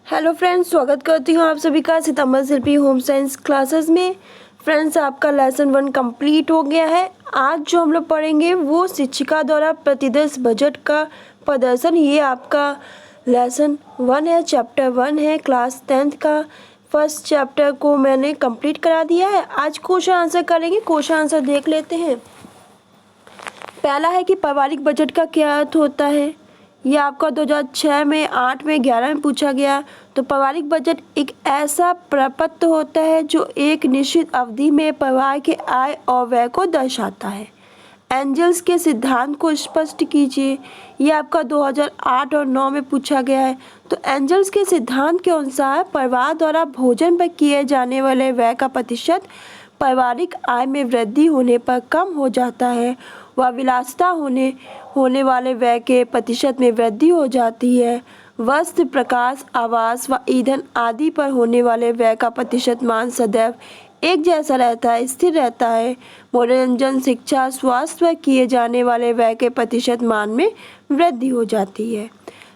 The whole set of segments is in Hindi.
हेलो फ्रेंड्स, स्वागत करती हूँ आप सभी का सितंबर शिल्पी होम साइंस क्लासेस में। फ्रेंड्स, आपका लेसन 1 कंप्लीट हो गया है। आज जो हम लोग पढ़ेंगे वो शिक्षिका द्वारा प्रतिवर्ष बजट का प्रदर्शन। ये आपका लेसन 1 है, चैप्टर 1 है, क्लास 10th का फर्स्ट चैप्टर को मैंने कंप्लीट करा दिया है। आज क्वेश्चन आंसर करेंगे। क्वेश्चन आंसर देख लेते हैं। पहला है कि पारिवारिक बजट का क्या अर्थ होता है। ये आपका 2006 में, 8 में, 11 में पूछा गया। तो पारिवारिक बजट एक ऐसा प्रपत्र होता है जो एक निश्चित अवधि में परिवार के आय और व्यय को दर्शाता है। एंजल्स के सिद्धांत को स्पष्ट कीजिए। ये आपका 2008 और 9 में पूछा गया है। तो एंजल्स के सिद्धांत के अनुसार परिवार द्वारा भोजन पर किए जाने वाले व्यय का प्रतिशत पारिवारिक आय में वृद्धि होने पर कम हो जाता है व विलासिता होने वाले व्यय के प्रतिशत में वृद्धि हो जाती है। वस्त्र, प्रकाश, आवास व ईंधन आदि पर होने वाले व्यय का प्रतिशत मान सदैव एक जैसा रहता है, स्थिर रहता है। मनोरंजन, शिक्षा, स्वास्थ्य पर किए जाने वाले व्यय के प्रतिशत मान में वृद्धि हो जाती है।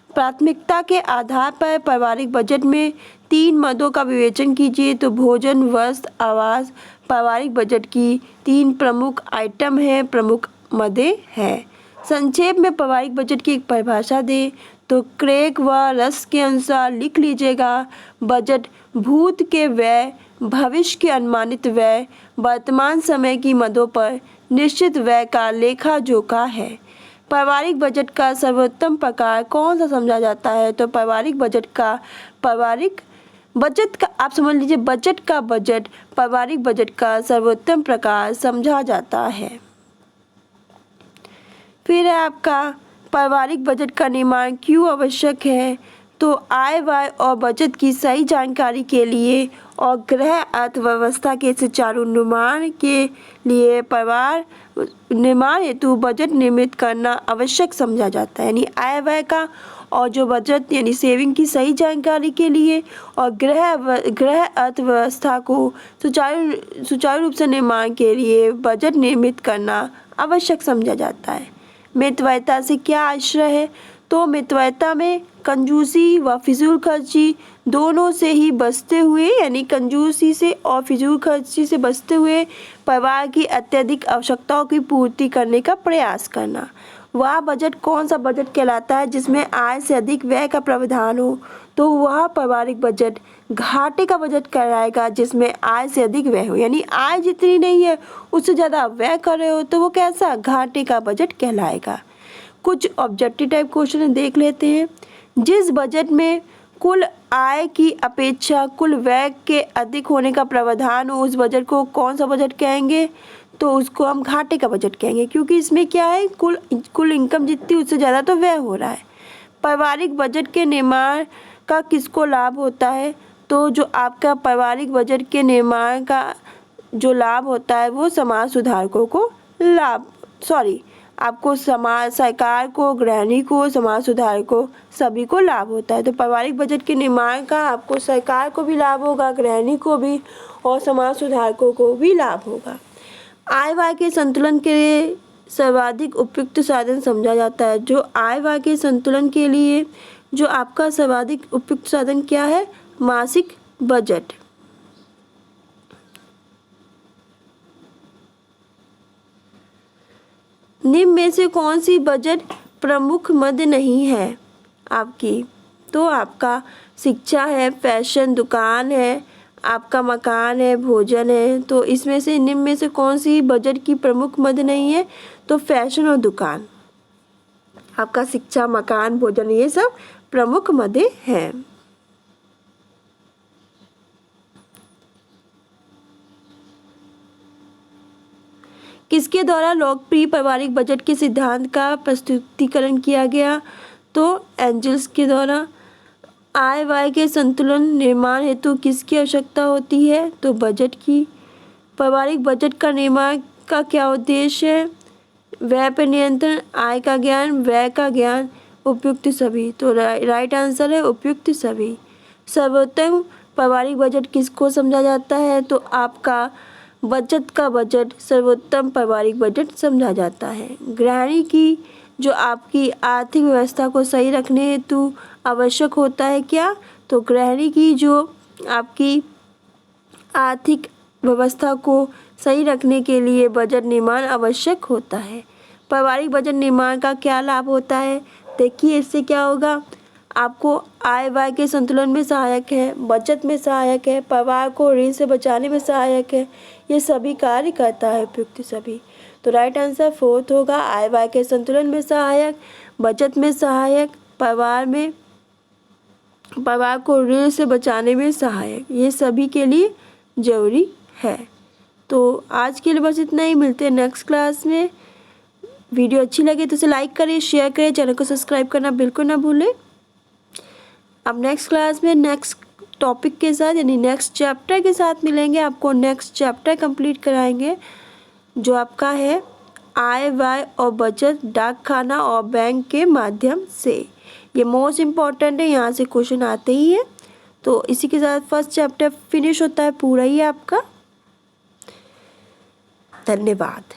प्राथमिकता के आधार पर पारिवारिक बजट में 3 मदों का विवेचन कीजिए। तो भोजन, वस्त्र, आवास पारिवारिक बजट की 3 प्रमुख आइटम है, प्रमुख मदें हैं। संक्षेप में पारिवारिक बजट की एक परिभाषा दें। तो क्रेग व रस के अनुसार लिख लीजिएगा। बजट भूत के व्यय, भविष्य के अनुमानित व्यय, वर्तमान समय की मदों पर निश्चित व्यय का लेखा जोखा है। पारिवारिक बजट का सर्वोत्तम प्रकार कौन सा समझा जाता है। तो पारिवारिक बजट का आप समझ लीजिए, बजट का बजट पारिवारिक बजट का सर्वोत्तम प्रकार समझा जाता है। फिर है आपका पारिवारिक बजट का निर्माण क्यों आवश्यक है। तो आय, व्यय और बचत की सही जानकारी के लिए और गृह अर्थव्यवस्था के सुचारू निर्माण के लिए परिवार निर्माण हेतु बजट निर्मित करना आवश्यक समझा जाता है। यानी आय व्यय का और जो बचत यानी सेविंग की सही जानकारी के लिए और गृह अर्थव्यवस्था को सुचारू रूप से निर्माण के लिए बजट निर्मित करना आवश्यक समझा जाता है। मितव्ययिता से क्या आश्रय है। तो मितव्ययिता में कंजूसी व फिजूल खर्ची दोनों से ही बचते हुए, यानी कंजूसी से और फिजूल खर्ची से बचते हुए परिवार की अत्यधिक आवश्यकताओं की पूर्ति करने का प्रयास करना। वह बजट कौन सा बजट कहलाता है जिसमें आय से अधिक व्यय का प्रावधान हो। तो वह पारिवारिक बजट घाटे का बजट कहलाएगा जिसमें आय से अधिक व्यय हो। यानी आय जितनी नहीं है उससे ज़्यादा व्यय कर रहे हो तो वो कैसा घाटे का बजट कहलाएगा। कुछ ऑब्जेक्टिव टाइप क्वेश्चन देख लेते हैं। जिस बजट में कुल आय की अपेक्षा कुल व्यय के अधिक होने का प्रावधान हो उस बजट को कौन सा बजट कहेंगे। तो उसको हम घाटे का बजट कहेंगे, क्योंकि इसमें क्या है, कुल इनकम जितनी उससे ज़्यादा तो व्यय हो रहा है। पारिवारिक बजट के निर्माण का किसको लाभ होता है। तो जो आपका पारिवारिक बजट के निर्माण का जो लाभ होता है वो समाज सुधारकों को आपको सरकार को, गृहिणी को, समाज सुधार को, सभी को लाभ होता है। तो पारिवारिक बजट के निर्माण का आपको सरकार को भी लाभ होगा, गृहिणी को भी और समाज सुधारकों को भी लाभ होगा। आय व्यय के संतुलन के लिए सर्वाधिक उपयुक्त साधन समझा जाता है। जो आय व्यय के संतुलन के लिए जो आपका सर्वाधिक उपयुक्त साधन क्या है, मासिक बजट। निम्न में से कौन सी बजट प्रमुख मद नहीं है आपकी। तो आपका शिक्षा है, फैशन, दुकान है, आपका मकान है, भोजन है। तो इसमें से निम्न में से कौन सी बजट की प्रमुख मद नहीं है। तो फैशन और दुकान। आपका शिक्षा, मकान, भोजन ये सब प्रमुख मदें हैं। किसके द्वारा लोकप्रिय पारिवारिक बजट के सिद्धांत का प्रस्तुतिकरण किया गया। तो एंजल्स के द्वारा। आय व्यय के संतुलन निर्माण हेतु किसकी आवश्यकता होती है। तो बजट की। पारिवारिक बजट का निर्माण का क्या उद्देश्य है। व्यय पर नियंत्रण, आय का ज्ञान, व्यय का ज्ञान, उपयुक्त सभी। तो राइट आंसर है उपयुक्त सभी। सर्वोत्तम पारिवारिक बजट किसको समझा जाता है। तो आपका बचत का बजट सर्वोत्तम पारिवारिक बजट समझा जाता है। गृहिणी की जो आपकी आर्थिक व्यवस्था को सही रखने हेतु आवश्यक होता है क्या? तो गृहिणी की जो आपकी आर्थिक व्यवस्था को सही रखने के लिए बजट निर्माण आवश्यक होता है। पारिवारिक बजट निर्माण का क्या लाभ होता है? देखिए, इससे क्या होगा, आपको आय व्यय के संतुलन में सहायक है, बचत में सहायक है, परिवार को ऋण से बचाने में सहायक है। ये सभी कार्य करता है उपयुक्त सभी। तो राइट आंसर फोर्थ होगा, आय व्यय के संतुलन में सहायक, बचत में सहायक, परिवार को ऋण से बचाने में सहायक। ये सभी के लिए जरूरी है। तो आज के लिए बस इतना ही, मिलते हैं नेक्स्ट क्लास में। वीडियो अच्छी लगे तो इसे लाइक करें, शेयर करें, चैनल को सब्सक्राइब करना बिल्कुल ना भूलें। अब नेक्स्ट क्लास में नेक्स्ट टॉपिक के साथ यानी नेक्स्ट चैप्टर के साथ मिलेंगे। आपको नेक्स्ट चैप्टर कंप्लीट कराएंगे जो आपका है आय व्यय और बचत डाक खाना और बैंक के माध्यम से। ये मोस्ट इम्पॉर्टेंट है, यहाँ से क्वेश्चन आते ही है। तो इसी के साथ फर्स्ट चैप्टर फिनिश होता है पूरा ही आपका। धन्यवाद।